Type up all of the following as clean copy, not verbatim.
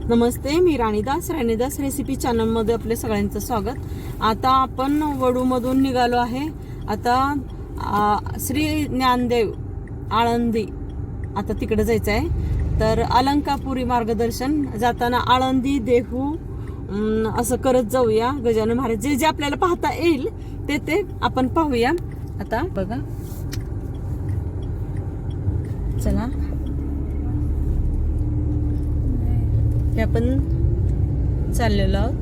नमस्ते, मी राणीदास recipe चॅनलमध्ये आपले सगळ्यांचं स्वागत। आता आपण वडूमधून निघालो आहे। आता श्री ज्ञानदेव आळंदी आता तिकडे जायचं आहे। तर अलंकापुरी मार्गदर्शन जाताना आळंदी देहू असं करत जाऊया। गजानन महाराज जे जे आपल्याला पाहता येईल ते आपण पाहूया। आता बघा, चला हे आपण चाललेलो आहोत।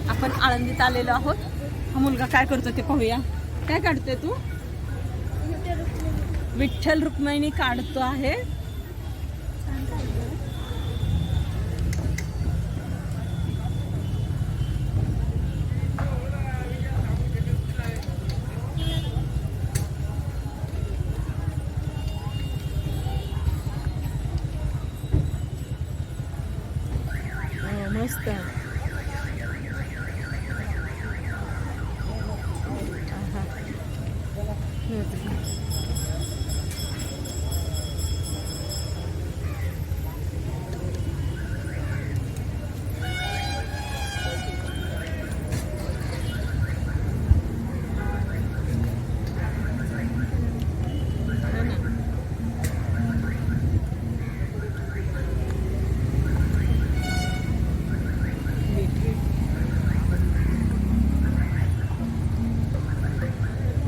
आपण आळंदीत आलेलो आहोत। हा मुलगा काय करतो ते पाहूया। काय काढतोय तू? विठ्ठल रुक्मिणी काढतो आहे। मस्त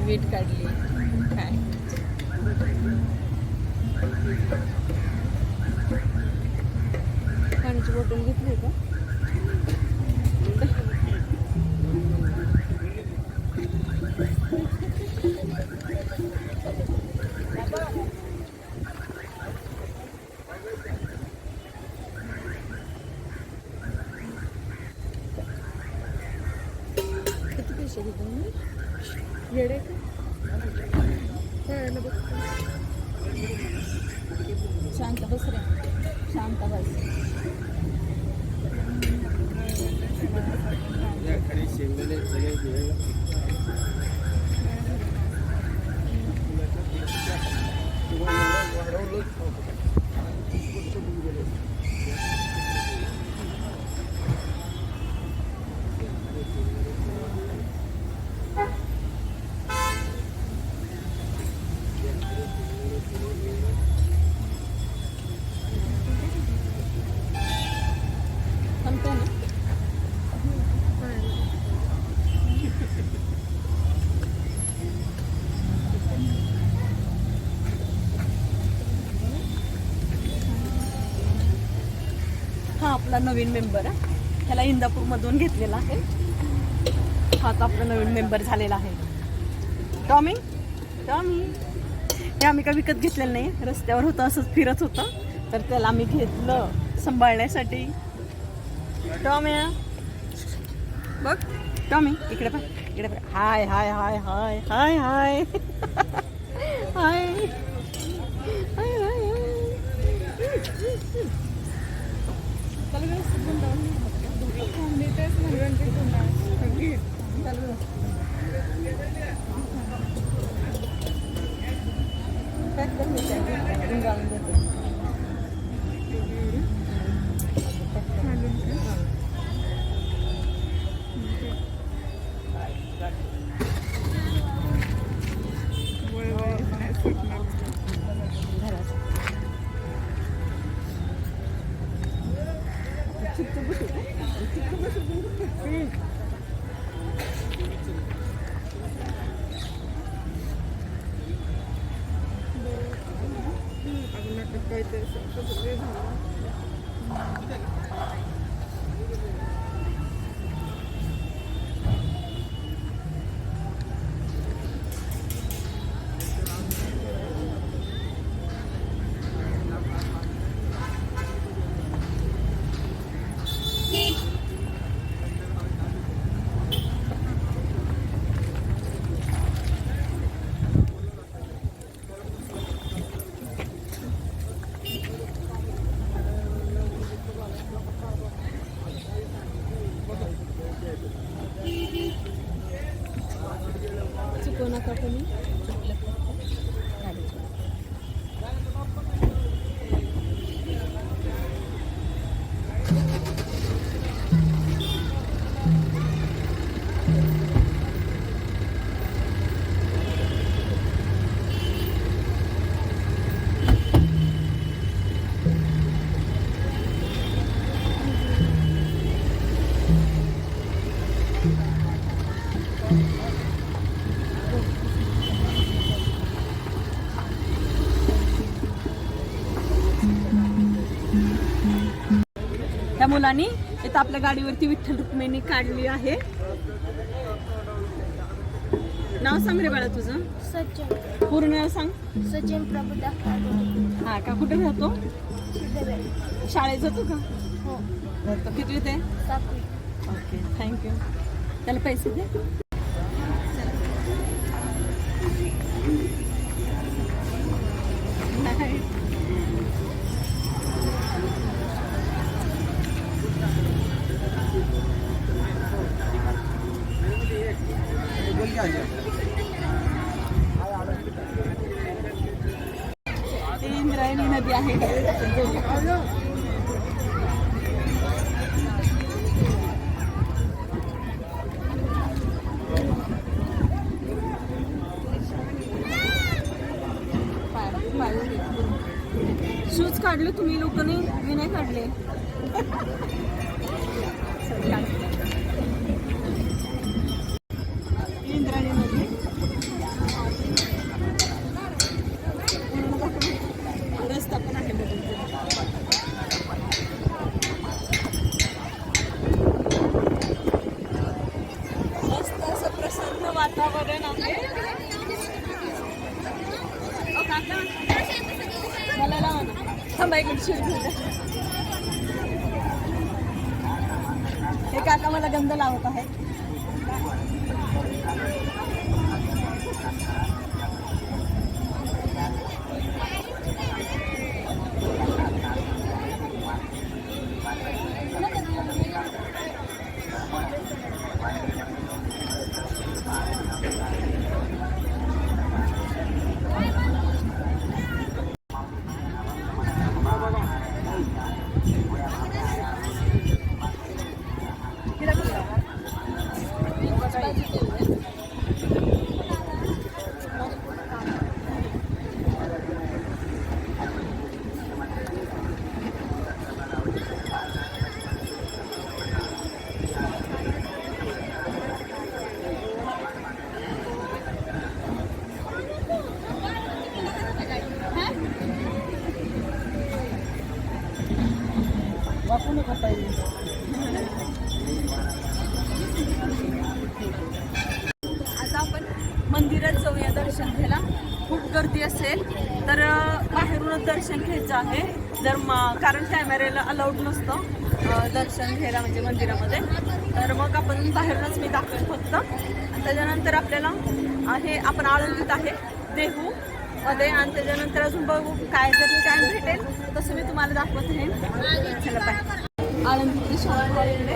वीट काढली काय पाण्याची बॉटल घेतली का? किती पैसे घेतो मी? येडे शांत बस रे, शांत बस। हा आपला नवीन मेंबर आहे। ह्याला इंदापूर मधून घेतलेला आहे। हा आता आपला नवीन मेंबर झालेला आहे। टॉमी हे आम्ही काय विकत घेतलेलं नाही, रस्त्यावर होतं, असंच फिरत होतं, तर त्याला आम्ही घेतलं सांभाळण्यासाठी। टॉमी बघ, टॉमी इकडे पाह, इकडे पाह। हाय हाय हाय हाय हाय हाय हाय हाय हाय। चुकवू नका तुम्ही. मुलांनी इथं आपल्या गाडीवरती विठ्ठल रुक्मिणी काढली आहे. नाव सांग रे बाळा तुझं. सचिन पूर्ण नाव सांग. सचिन प्रभुदास. हा का, कुठे राहतो? शाळेत जातो का? हो. जातो. कितवीत आहे? 7वी. Okay, thank you. त्याला पैसे दे. ती इंद्रायणी नदी आहे. शूज काढले तुम्ही लोकांनी, मी नाही काढले. इंद्रायणी नदी रस्ता पण आहे बघून. मस्त असं प्रसन्न वातावरण आहे. ओ काका, मला लावा ना. थांबा इकडे शिर घेऊ द्या. हे काका मला गंध लावत आहे. आता आपण मंदिरात जाऊया दर्शन घ्यायला. खूप गर्दी असेल तर बाहेरूनच दर्शन घ्यायचं आहे. जर कारण कॅमेऱ्याला अलाउड नसतं दर्शन घ्यायला म्हणजे मंदिरामध्ये, तर मग आपण बाहेरूनच मी दाखवेन फक्त. त्याच्यानंतर आपल्याला आहे आपण आळंदीत आहे देहू मध्ये, आणि त्याच्यानंतर अजून बघू काय जर टाइम भेटेल तसं मी तुम्हाला दाखवत आहे. चला बाय. आळंदीतली शाळा आहे इकडे.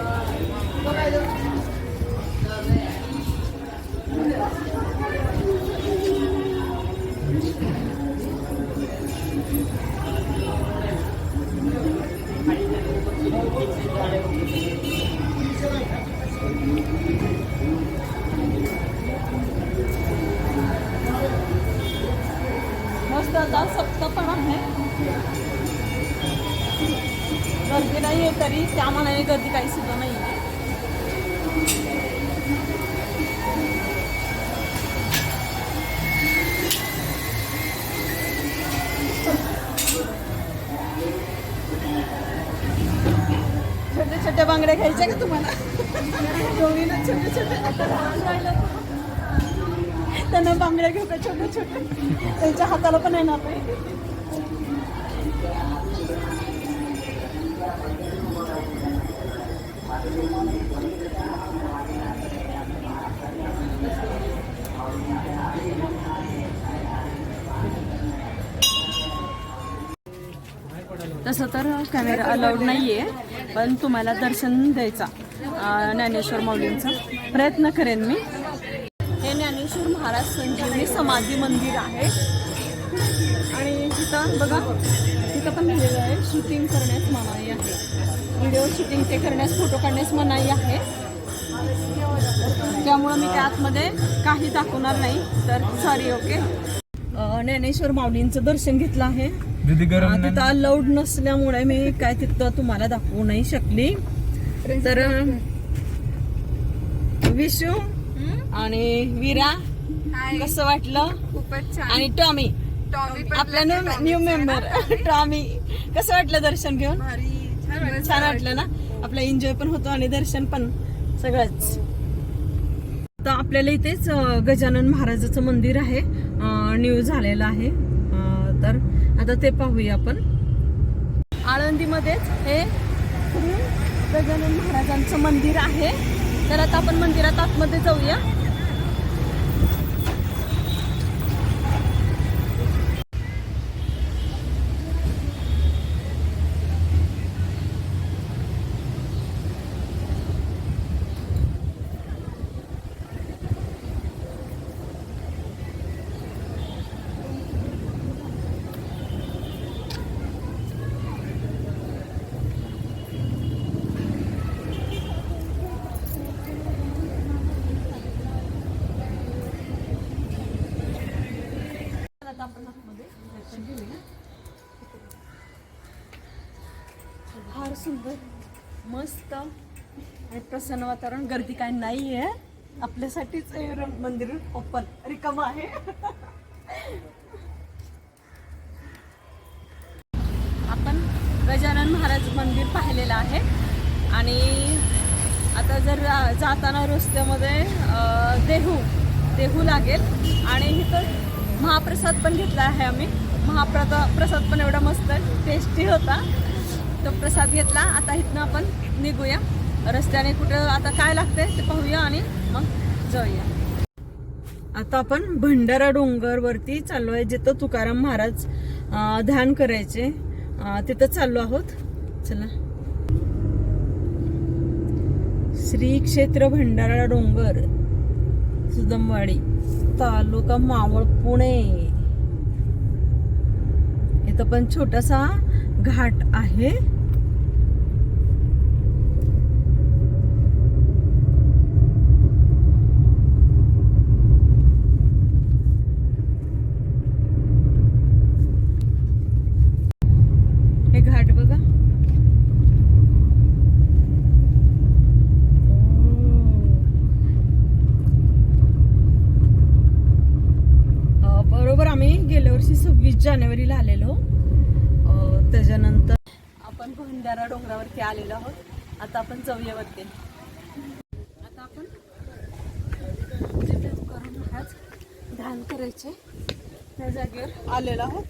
मस्त आता सप्त पण आहे. गर्दी नाही आहे तरी त्या मनाने गर्दी काही सुद्धा नाही आहे. छोटे छोटे बांगड्या घ्यायच्या का तुम्हाला? दोन्हीला छोटे छोटे त्यांना बांगड्या घेऊ का छोटे छोटे? त्यांच्या हाताला पण येणार नाही. तसं तर कॅमेरा अलाउड नाहीये, पण तुम्हाला दर्शन द्यायचा ज्ञानेश्वर माऊलींचा प्रयत्न करेन मी. हे ज्ञानेश्वर महाराज संजीवनी समाधी मंदिर आहे. आणि तिथं बघा, तिथं पण लिहिलेलं आहे शूटिंग करण्यास मनाई आहे. व्हिडिओ शूटिंग ते करण्यास, फोटो काढण्यास मनाई आहे. त्यामुळं मी त्या आतमध्ये काही दाखवणार नाही. तर सॉरी. ओके. ज्ञानेश्वर माऊलींचं दर्शन घेतलं आहे. तिथं अलाउड नसल्यामुळे मी काय तिथं तुम्हाला दाखवू नाही शकली. तर विशू आणि वीरा कसं वाटलं? खूपच छान. आणि टॉमी आपला न्यू मेंबर टॉमी कसं वाटलं दर्शन घेऊन? छान छान वाटलं ना. आपला एन्जॉय पण होतो आणि दर्शन पण सगळंच. आता आपल्याला इथेच गजानन महाराजाचं मंदिर आहे, न्यू झालेलं आहे. तर आता ते पाहूया आपण. आळंदीमध्येच हे श्री गजानन महाराजांचं मंदिर आहे. तर आता आपण मंदिरात आतमध्ये जाऊया. आता आपण आतमध्ये दर्शन घेऊया. फार सुंदर, मस्त आणि प्रसन्न वातावरण. गर्दी काय नाहीये, आपल्यासाठीच मंदिर ओपन रिकाम आहे. आपण गजानन महाराज मंदिर पाहिलेलं आहे आणि आता जर जाताना रस्त्यामध्ये देहू लागेल आणि इथं महाप्रसाद पण घेतला आहे आम्ही. प्रसाद पण एवढा मस्त टेस्टी होता. तो प्रसाद घेतला. आता इथनं आपण निघूया. रस्त्याने कुठं आता काय लागतंय ते पाहूया आणि मग जाऊया. आता आपण भंडारा डोंगरवरती चाललो आहे, जिथं तुकाराम महाराज ध्यान करायचे, तिथं चाललो आहोत. चला. श्री क्षेत्र भंडारा डोंगर, सुदमवाडी, तालुका मावळ, पुणे. इथं पण छोटासा घाट आहे. हे घाट बघा. बरोबर आम्ही गेल्या वर्षी 26 जानेवारीला आलेलो. त्याच्यानंतर आपण भंडारा डोंगरावरती आलेलो आहोत. आता आपण जाऊया वरती. आता आपण जिथे तुकाराम महाराज ध्यान करायचे त्या जागेवर आलेलो आहोत.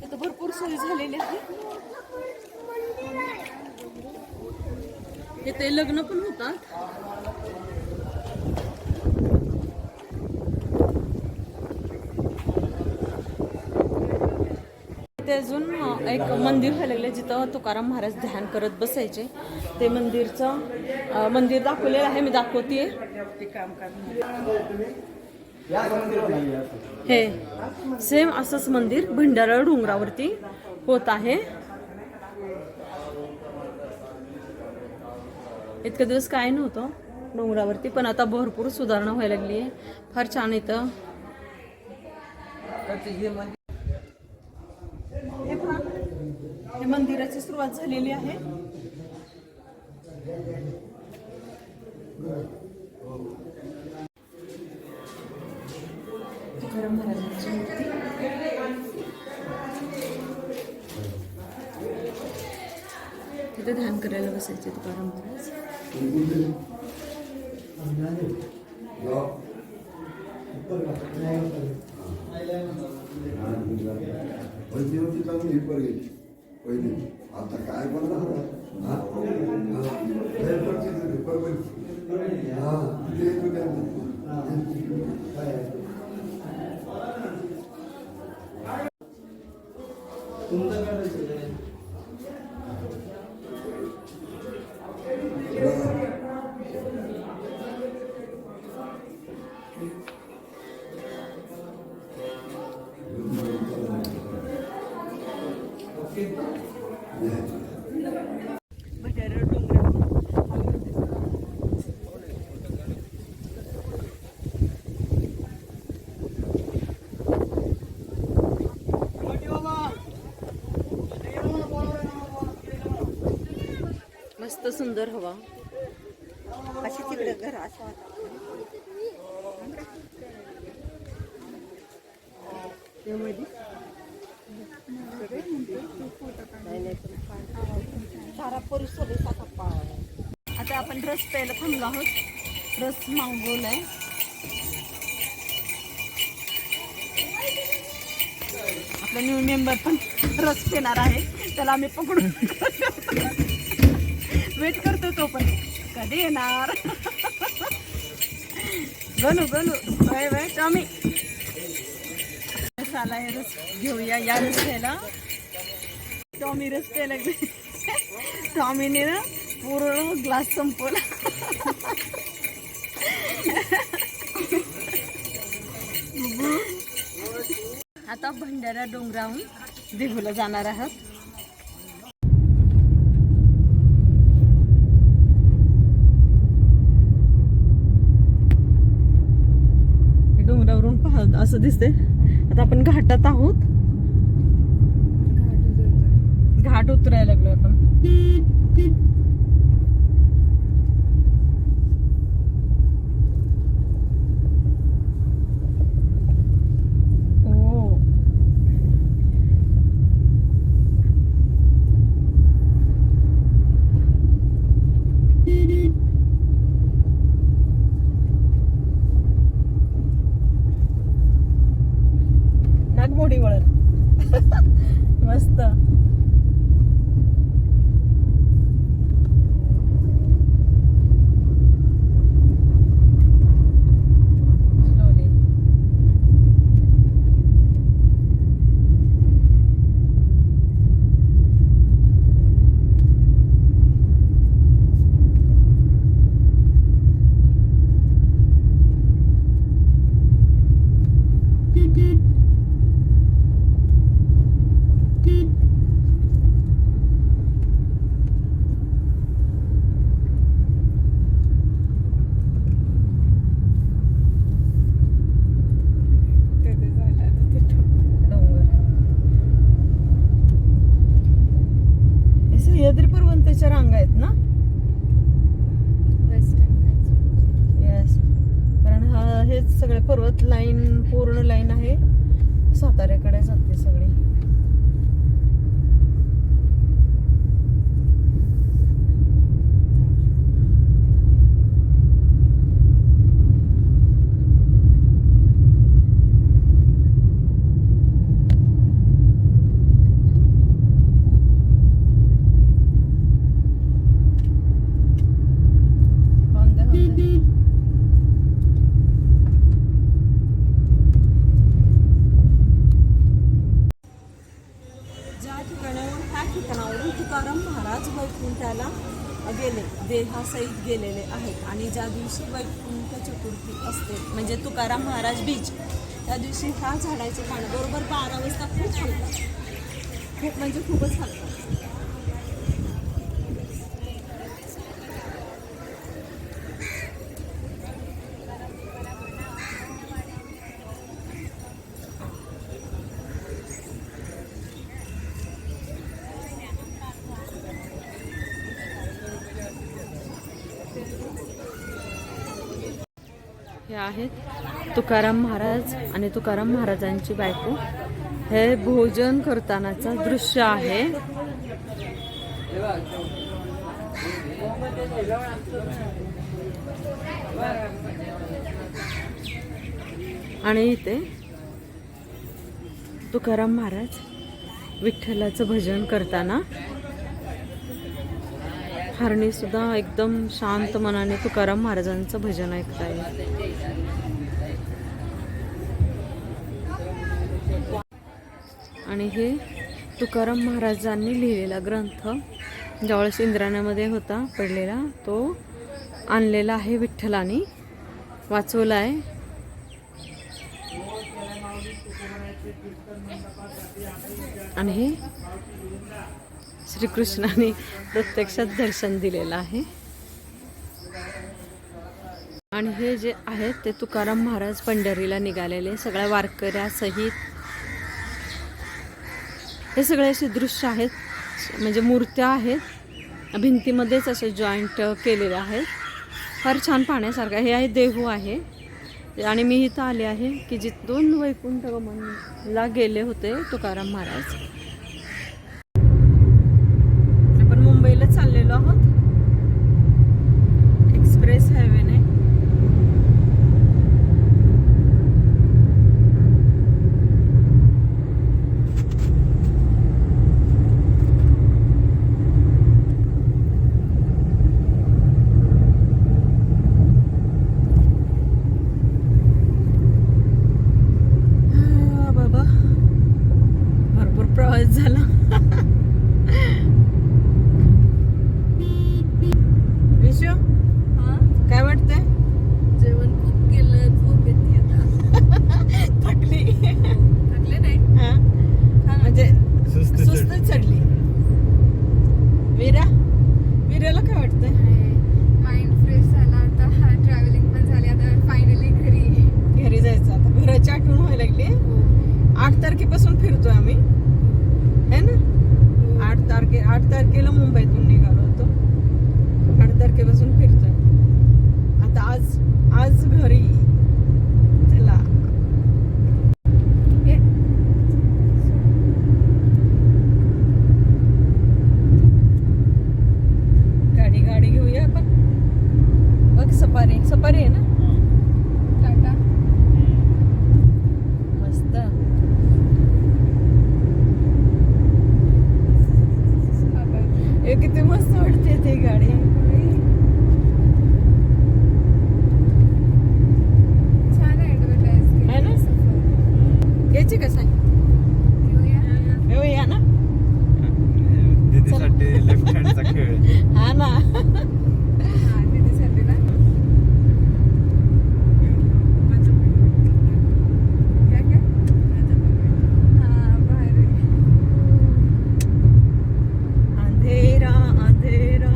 इथं भरपूर सोयी झालेली आहे. इथे लग्न पण होतात. इथे अजून एक मंदिर व्हायला लागले जिथं तुकाराम महाराज ध्यान करत बसायचे. ते मंदिर दाखवलेलं आहे, मी दाखवते. हे सेम असंच मंदिर भंडारा डोंगरावरती होत आहे. इतके दिवस काय नव्हतं डोंगरावरती, पण आता भरपूर सुधारणा व्हायला लागली आहे. फार छान इथं. हे मंदिराची सुरुवात झालेली आहे. तुकाराम महाराजांची मूर्ती. तिथे ध्यान करायला बसायचे तुकाराम महाराज. आता काय भंडारा डोंगरावर मस्त सुंदर हवा. अशी तिकडे घर असं त्यामध्ये सारा परिसर असा पाळ. आता आपण रस प्यायला थांबलो आहोत. रस मागवलाय. आपला न्यू मेंबर पण रस पिणार आहे. त्याला आम्ही पकडून वेट करतो. तो पण कधी येणार. गलू गलू वय वय टॉमी आला आहे. रस घेऊया. या रस प्यायला. टॉमी रस प्यायला लागले. टॉमीने ना पूर्ण ग्लास संपवला. आता भंडारा डोंगराहून देहूला जाणार आहात. डोंगरावरून पाहत असं दिसते. आता आपण घाटात आहोत. घाट उतरायला लागलो आपण. नागमोडी वळण. मस्त. सह्याद्री पर्वताच्या रांगा आहेत ना. येस. कारण हे सगळे पर्वत लाईन पूर्ण लाईन आहे. साताऱ्याकडे जाते सगळी. तुकाराम महाराज वैकुंठाला गेले, देहासहित गेलेले आहेत. आणि ज्या दिवशी वैकुंठ चतुर्थी असते म्हणजे तुकाराम महाराज बीज, त्या दिवशी ह्या झाडाचे पानं बरोबर 12 वाजता खूप हलतात. खूप म्हणजे खूपच हलतात. हे आहेत तुकाराम महाराज आणि तुकाराम महाराजांची बायको. हे भोजन करतानाचा दृश्य आहे. आणि इथे तुकाराम महाराज विठ्ठलाचं भजन करताना हरणी सुद्धा एकदम शांत मनाने तुकाराम महाराजांचं भजन ऐकताय. आणि हे तुकाराम महाराजांनी लिहिलेला ग्रंथ ज्यावेळेस इंद्रायणामध्ये होता पडलेला, तो आणलेला आहे विठ्ठलाने, वाचवला आहे. आणि हे श्रीकृष्णाने प्रत्यक्षात दर्शन दिलेलं आहे. आणि हे जे आहेत ते तुकाराम महाराज पंढरीला निघालेले सगळ्या वारकऱ्यासहित. हे सगळे असे दृश्य आहेत, म्हणजे मूर्त्या आहेत, भिंतीमध्येच असे जॉईंट केलेले आहेत. फार छान पाहण्यासारखं. हे आहे देहू आहे. आणि मी इथं आले आहे की जिथून वैकुंठ गमनला गेले होते तुकाराम महाराज, सफारी सफारी आहे ना टाटा मस्त हे किती मस्त वाटते ती गाडी छान ऍडव्हर्टाईज आहे ना? घ्यायची का सांग घेऊया हो या ना दीदीसाठी लेफ्ट हँडचा खेळ हा ना हा दीदीसाठी ना काय काय हा भारी अंधेरा अंधेरा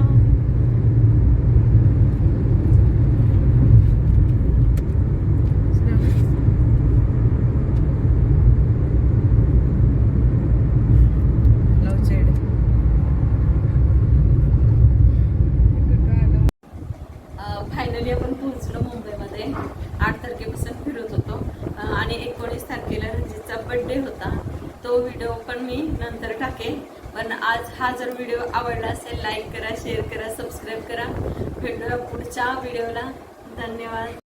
लवचेड कुठं आलं फायनली आपण पोहोचलो मुंबईमध्ये 8 तारखेपासून फिरत होतो आणि 19 तारखेला रंजितचा बर्थडे होता तो व्हिडिओ पण मी नंतर टाकेन पण आज हा जर व्हिडिओ आवडला असेल लाईक करा शेअर करा सबस्क्राईब करा भेटूया पुढच्या व्हिडिओला धन्यवाद